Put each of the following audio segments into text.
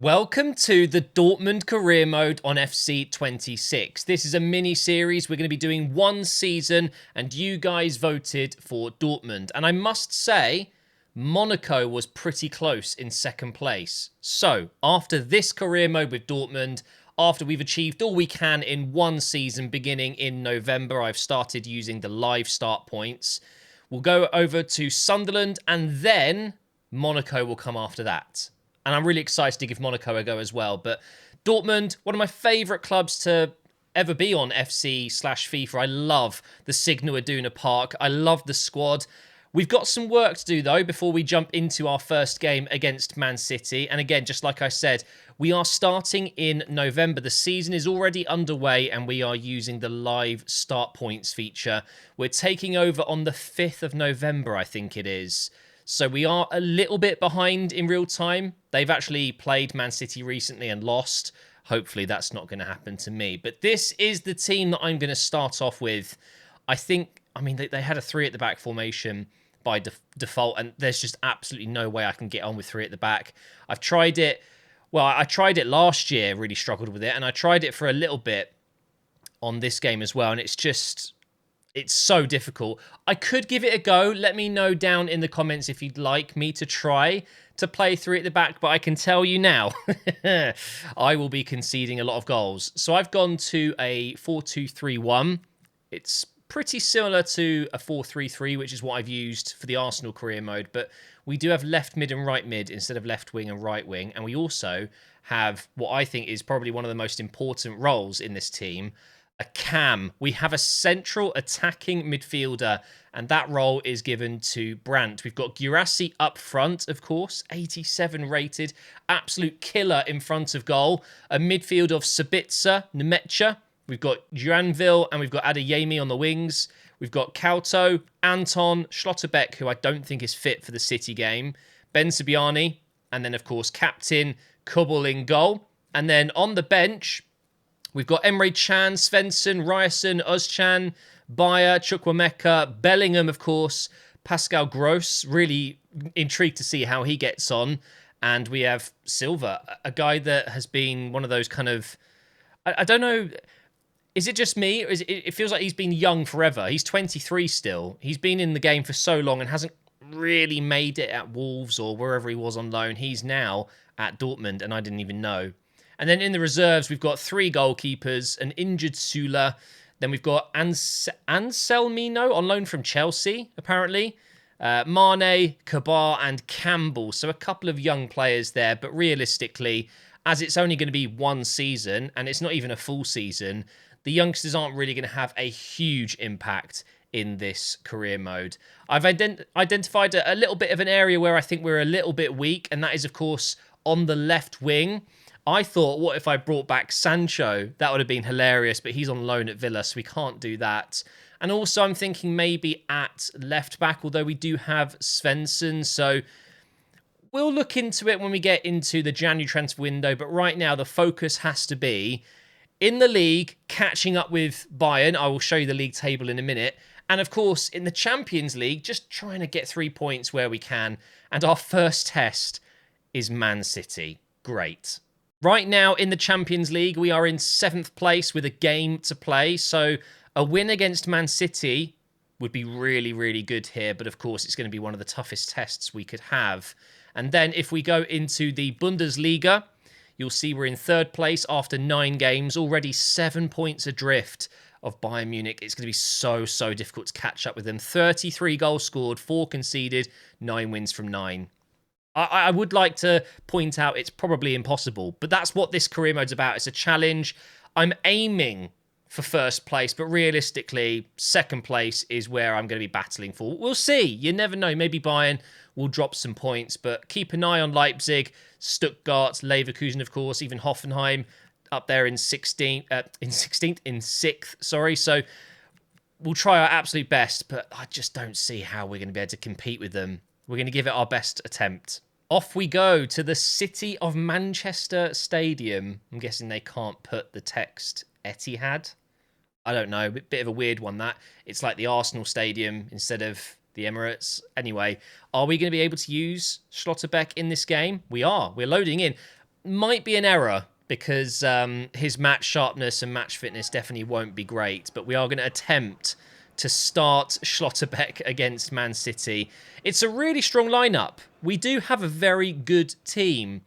Welcome to the Dortmund Career Mode on FC26. This is a mini-series. We're going to be doing one season, and you guys voted for Dortmund. And I must say, Monaco was pretty close in second place. So, after this career mode with Dortmund, after we've achieved all we can in one season beginning in November, I've started using the live start points. We'll go over to Sunderland, and then Monaco will come after that. And I'm really excited to give Monaco a go as well. But Dortmund, one of my favourite clubs to ever be on FC/FIFA. I love the Signal Iduna Park. I love the squad. We've got some work to do, though, before we jump into our first game against Man City. And again, just like I said, we are starting in November. The season is already underway, and we are using the live start points feature. We're taking over on the 5th of November, I think it is. So we are a little bit behind in real time. They've actually played Man City recently and lost. Hopefully that's not going to happen to me. But this is the team that I'm going to start off with. I mean, they had a 3 at the back formation by default, and there's just absolutely no way I can get on with 3 at the back. I've tried it. Well, I tried it last year, really struggled with it, and I tried it for a little bit on this game as well, and it's so difficult. I could give it a go. Let me know down in the comments if you'd like me to try to play 3 at the back, but I can tell you now, I will be conceding a lot of goals. So I've gone to a 4-2-3-1. It's pretty similar to a 4-3-3, which is what I've used for the Arsenal career mode, but we do have left mid and right mid instead of left wing and right wing, and we also have what I think is probably one of the most important roles in this team, a cam. We have a central attacking midfielder, and that role is given to Brandt. We've got Guirassy up front, of course, 87 rated, absolute killer in front of goal. A midfield of Sabitzer, Nemetcha. We've got Juanville, and we've got Adeyemi on the wings. We've got Kauto, Anton, Schlotterbeck, who I don't think is fit for the City game, Ben Sibiani, and then, of course, captain Kubel in goal. And then on the bench, we've got Emre Can, Svensson, Ryerson, Özcan, Bayer, Chukwuemeka, Bellingham, of course, Pascal Gross. Really intrigued to see how he gets on. And we have Silva, a guy that has been one of those kind of... I don't know... Is it just me? Or it feels like he's been young forever. He's 23 still. He's been in the game for so long and hasn't really made it at Wolves or wherever he was on loan. He's now at Dortmund, and I didn't even know. And then in the reserves, we've got 3 goalkeepers, an injured Sula. Then we've got Anselmino on loan from Chelsea, apparently. Mane, Kabar, and Campbell. So a couple of young players there. But realistically, as it's only going to be one season, and it's not even a full season, the youngsters aren't really going to have a huge impact in this career mode. I've identified a little bit of an area where I think we're a little bit weak, and that is, of course, on the left wing. I thought, what if I brought back Sancho? That would have been hilarious, but he's on loan at Villa, so we can't do that. And also, I'm thinking maybe at left back, although we do have Svensson, so we'll look into it when we get into the January transfer window. But right now, the focus has to be in the league, catching up with Bayern. I will show you the league table in a minute. And of course, in the Champions League, just trying to get 3 points where we can. And our first test is Man City. Great. Right now in the Champions League, we are in 7th place with a game to play. So a win against Man City would be really, really good here. But of course, it's going to be one of the toughest tests we could have. And then if we go into the Bundesliga, you'll see we're in 3rd place after 9 games, already 7 points adrift of Bayern Munich. It's going to be so, so difficult to catch up with them. 33 goals scored, 4 conceded, 9 wins from 9. I would like to point out it's probably impossible, but that's what this career mode's about. It's a challenge. I'm aiming for 1st place, but realistically, 2nd place is where I'm going to be battling for. We'll see. You never know. Maybe Bayern will drop some points, but keep an eye on Leipzig, Stuttgart, Leverkusen, of course, even Hoffenheim up there in 6th, sorry. So we'll try our absolute best, but I just don't see how we're going to be able to compete with them. We're going to give it our best attempt. Off we go to the City of Manchester Stadium. I'm guessing they can't put the text Etihad I don't know, bit of a weird one that. It's like the Arsenal stadium instead of the Emirates. Anyway, are we going to be able to use Schlotterbeck in this game? We are. We're loading in. Might be an error because his match sharpness and match fitness definitely won't be great. But we are going to attempt to start Schlotterbeck against Man City. It's a really strong lineup. We do have a very good team.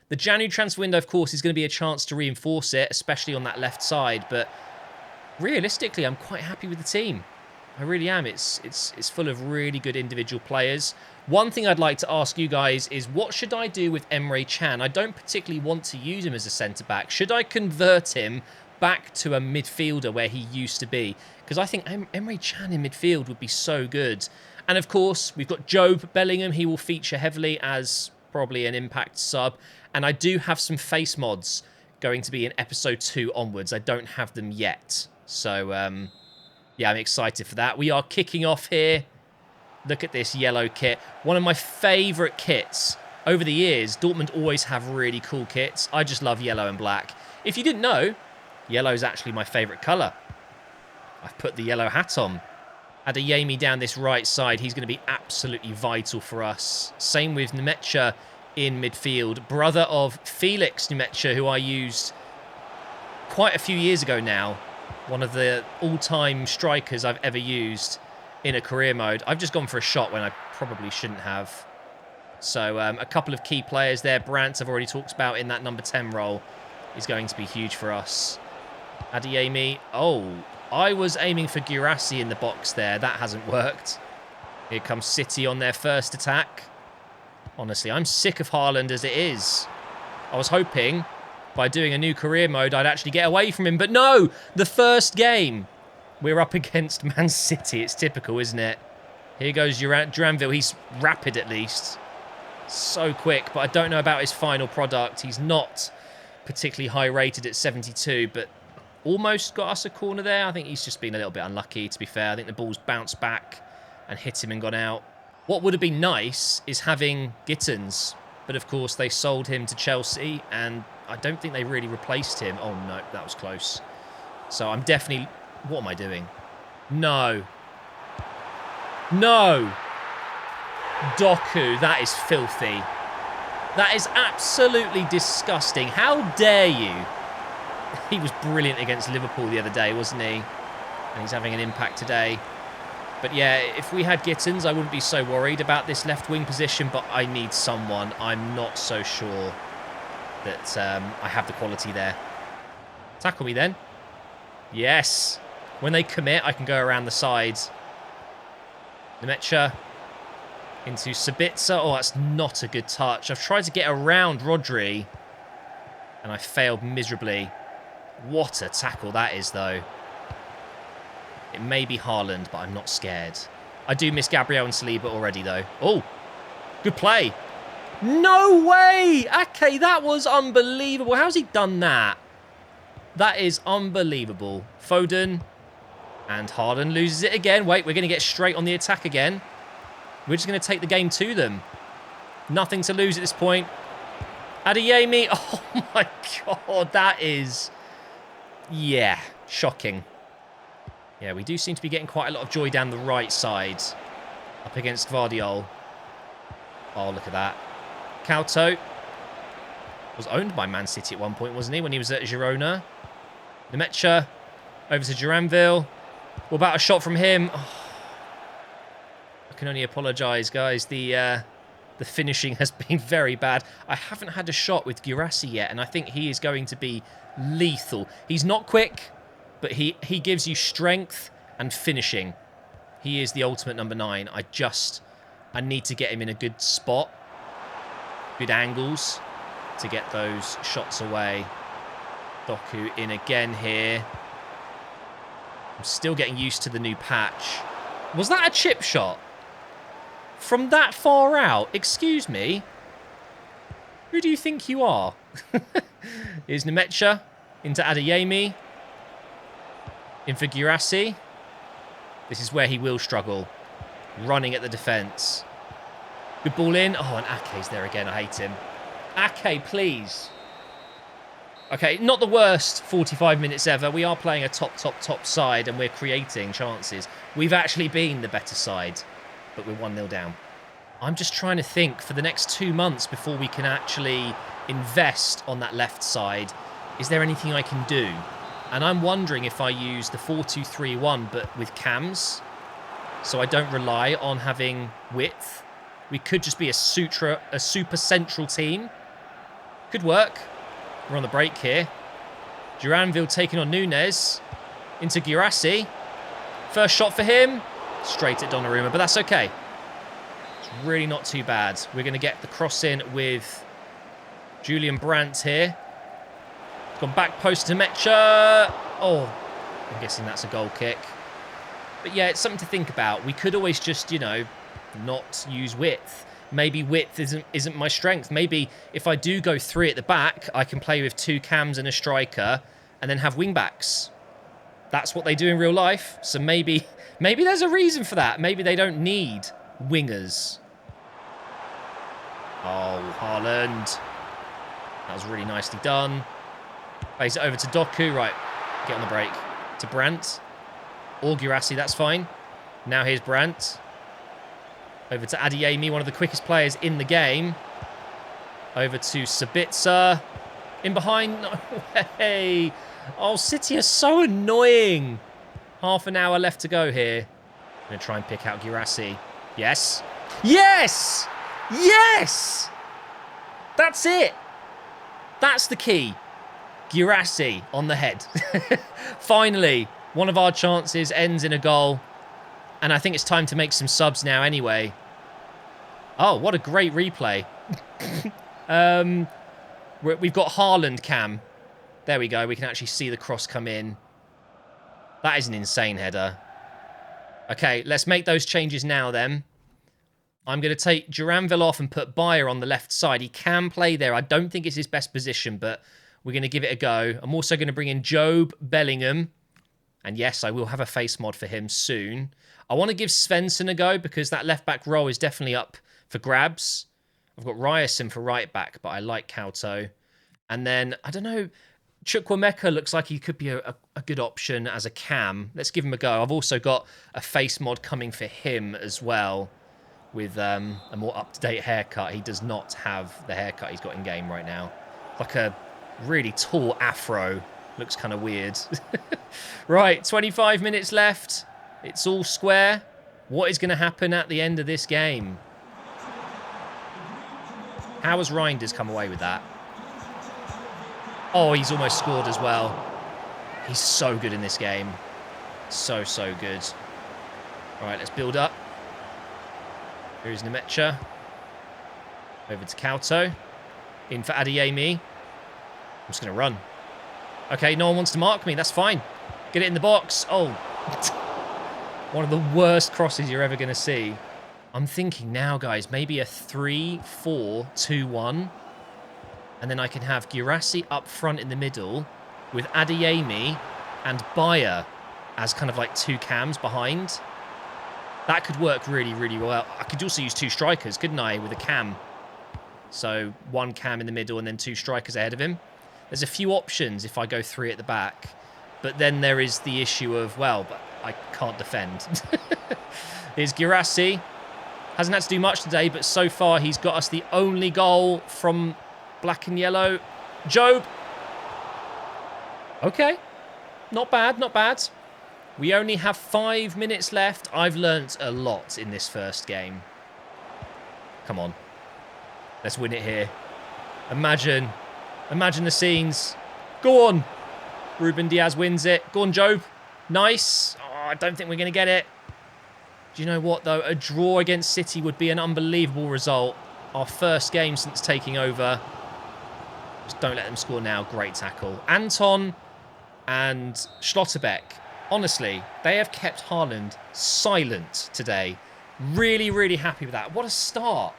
The January transfer window, of course, is going to be a chance to reinforce it, especially on that left side. But realistically, I'm quite happy with the team. I really am. It's full of really good individual players. One thing I'd like to ask you guys is, what should I do with Emre Can? I don't particularly want to use him as a centre-back. Should I convert him back to a midfielder where he used to be? Because I think Emre Can in midfield would be so good. And of course, we've got Job Bellingham. He will feature heavily as probably an impact sub. And I do have some face mods going to be in episode 2 onwards. I don't have them yet. So, yeah, I'm excited for that. We are kicking off here. Look at this yellow kit. One of my favourite kits. Over the years, Dortmund always have really cool kits. I just love yellow and black. If you didn't know, yellow is actually my favourite colour. I've put the yellow hat on. Adeyemi down this right side. He's going to be absolutely vital for us. Same with Nemecha in midfield. Brother of Felix Nemecha, who I used quite a few years ago now. One of the all-time strikers I've ever used in a career mode. I've just gone for a shot when I probably shouldn't have. So a couple of key players there. Brandt, I've already talked about in that number 10 role, is going to be huge for us. Adeyemi. Oh, I was aiming for Guirassy in the box there. That hasn't worked. Here comes City on their first attack. Honestly, I'm sick of Haaland as it is. I was hoping by doing a new career mode I'd actually get away from him. But no! The first game, we're up against Man City. It's typical, isn't it? Here goes Duranville. He's rapid at least. So quick, but I don't know about his final product. He's not particularly high rated at 72, but almost got us a corner there. I think he's just been a little bit unlucky, to be fair. I think the ball's bounced back and hit him and gone out. What would have been nice is having Gittins, but of course they sold him to Chelsea, and I don't think they really replaced him. Oh no, that was close. So I'm definitely... What am I doing? No. No! Doku, that is filthy. That is absolutely disgusting. How dare you? He was brilliant against Liverpool the other day, wasn't he? And he's having an impact today. But yeah, if we had Gittins, I wouldn't be so worried about this left wing position, but I need someone. I'm not so sure that I have the quality there. Tackle me then. Yes. When they commit, I can go around the sides. Nemecha into Sabitzer. Oh, that's not a good touch. I've tried to get around Rodri, and I failed miserably. What a tackle that is, though. It may be Haaland, but I'm not scared. I do miss Gabriel and Saliba already, though. Oh, good play. No way! Okay, that was unbelievable. How's he done that? That is unbelievable. Foden. And Haaland loses it again. Wait, we're going to get straight on the attack again. We're just going to take the game to them. Nothing to lose at this point. Adeyemi. Oh, my God. That is... Yeah, shocking. Yeah, we do seem to be getting quite a lot of joy down the right side. Up against Gvardiol. Oh, look at that. Couto was owned by Man City at one point, wasn't he, when he was at Girona? Nemecha over to Duranville. What about a shot from him? Oh, I can only apologise, guys. The finishing has been very bad. I haven't had a shot with Guirassy yet, and I think he is going to be lethal. He's not quick, but he gives you strength and finishing. He is the ultimate number 9. I need to get him in a good spot. Good angles to get those shots away. Doku in again here. I'm still getting used to the new patch. Was that a chip shot? From that far out? Excuse me? Who do you think you are? Here's Nemecha into Adeyemi. In for Guirassy. This is where he will struggle. Running at the defence. Good ball in. Oh, and Ake's there again. I hate him. Ake, please. Okay, not the worst 45 minutes ever. We are playing a top side, and we're creating chances. We've actually been the better side, but we're 1-0 down. I'm just trying to think for the next 2 months before we can actually invest on that left side. Is there anything I can do? And I'm wondering if I use the 4-2-3-1, but with cams, so I don't rely on having width. We could just be a super central team. Could work. We're on the break here. Duranville taking on Nunes. Into Guirassy. First shot for him. Straight at Donnarumma, but that's okay. It's really not too bad. We're going to get the cross in with Julian Brandt here. Gone back post to Mecha. Oh, I'm guessing that's a goal kick. But yeah, it's something to think about. We could always just, you know, not use width. Maybe width isn't my strength. Maybe if I do go 3 at the back, I can play with 2 cams and a striker and then have wing-backs. That's what they do in real life. So maybe there's a reason for that. Maybe they don't need wingers. Oh, Haaland. That was really nicely done. Plays it over to Doku. Right, get on the break. To Brandt. Or Guirassy, that's fine. Now here's Brandt. Over to Adeyemi, one of the quickest players in the game. Over to Sabitzer. In behind. No way. Oh, City are so annoying. Half an hour left to go here. I'm going to try and pick out Guirassy. Yes. Yes! Yes! That's it. That's the key. Guirassy on the head. Finally, one of our chances ends in a goal. And I think it's time to make some subs now anyway. Oh, what a great replay. We've got Haaland cam. There we go. We can actually see the cross come in. That is an insane header. Okay, let's make those changes now then. I'm going to take Duranville off and put Bayern on the left side. He can play there. I don't think it's his best position, but we're going to give it a go. I'm also going to bring in Job Bellingham. And yes, I will have a face mod for him soon. I want to give Svensson a go because that left-back role is definitely up for grabs. I've got Ryerson for right-back, but I like Kauto. And then, I don't know, Chukwuemeka looks like he could be a good option as a cam. Let's give him a go. I've also got a face mod coming for him as well with a more up-to-date haircut. He does not have the haircut he's got in-game right now. Like a really tall afro. Looks kind of weird. Right, 25 minutes left. It's all square. What is going to happen at the end of this game? How has Reinders come away with that? Oh, he's almost scored as well. He's so good in this game. So good. All right, let's build up. Here's Nemecha. Over to Kauto. In for Adeyemi. I'm just going to run. Okay, no one wants to mark me. That's fine. Get it in the box. Oh. One of the worst crosses you're ever going to see. I'm thinking now, guys, maybe a 3-4-2-1. And then I can have Guirassy up front in the middle with Adeyemi and Bayern as kind of like 2 cams behind. That could work really well. I could also use 2 strikers, couldn't I, with a cam? So 1 cam in the middle and then 2 strikers ahead of him. There's a few options if I go 3 at the back. But then there is the issue of, well, but I can't defend. Here's Guirassy. Hasn't had to do much today, but so far he's got us the only goal from black and yellow. Job. Okay. Not bad, not bad. We only have 5 minutes left. I've learnt a lot in this first game. Come on. Let's win it here. Imagine the scenes. Go on. Ruben Diaz wins it. Go on, Job. Nice. Oh, I don't think we're going to get it. Do you know what, though? A draw against City would be an unbelievable result. Our first game since taking over. Just don't let them score now. Great tackle. Anton and Schlotterbeck. Honestly, they have kept Haaland silent today. Really happy with that. What a start.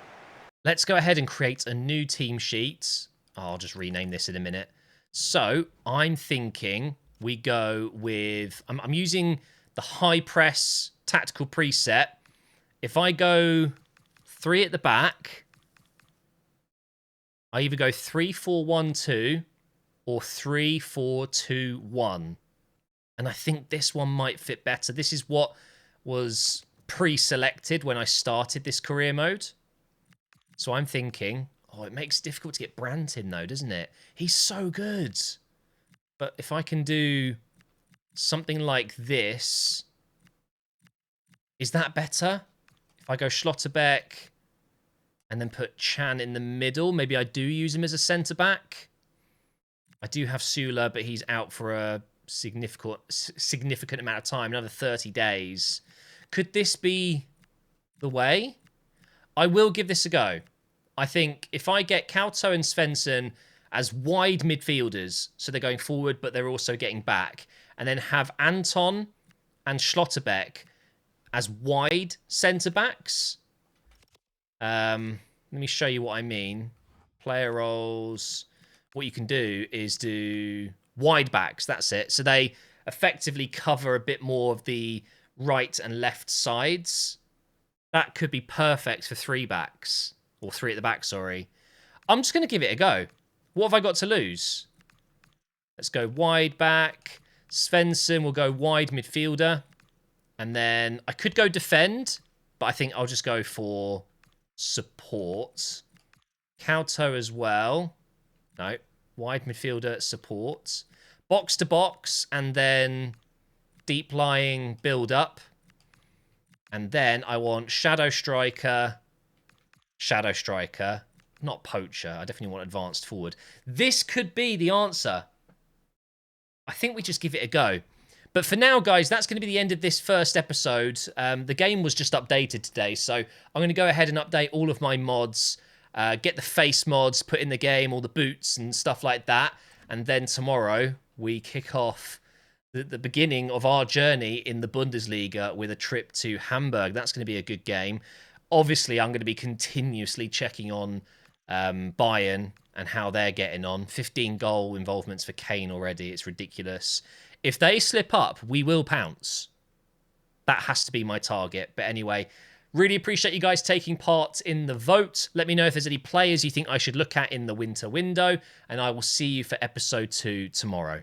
Let's go ahead and create a new team sheet. I'll just rename this in a minute. So I'm thinking we go with... I'm using the high press tactical preset. If I go 3 at the back, I either go 3-4-1-2 or 3-4-2-1. And I think this one might fit better. This is what was pre-selected when I started this career mode. So I'm thinking, oh, it makes it difficult to get Brandt in though, doesn't it? He's so good. But if I can do something like this, is that better? If I go Schlotterbeck and then put Chan in the middle, maybe I do use him as a centre-back. I do have Sula, but he's out for a significant amount of time, another 30 days. Could this be the way? I will give this a go. I think if I get Kauto and Svensson as wide midfielders, so they're going forward, but they're also getting back, and then have Anton and Schlotterbeck as wide centre-backs. Let me show you what I mean. Player roles. What you can do is do wide backs. That's it. So they effectively cover a bit more of the right and left sides. That could be perfect for 3 backs. Or 3 at the back, sorry. I'm just going to give it a go. What have I got to lose? Let's go wide back. Svensson will go wide midfielder. And then I could go defend, but I think I'll just go for support. Kauto as well. No, wide midfielder, support. Box to box, and then deep lying build up. And then I want shadow striker, not poacher. I definitely want advanced forward. This could be the answer. I think we just give it a go. But for now, guys, that's going to be the end of this first episode. The game was just updated today, so I'm going to go ahead and update all of my mods, get the face mods put in the game, all the boots and stuff like that. And then tomorrow, we kick off the beginning of our journey in the Bundesliga with a trip to Hamburg. That's going to be a good game. Obviously, I'm going to be continuously checking on Bayern and how they're getting on. 15 goal involvements for Kane already. It's ridiculous. If they slip up, we will pounce. That has to be my target. But anyway, really appreciate you guys taking part in the vote. Let me know if there's any players you think I should look at in the winter window. And I will see you for episode 2 tomorrow.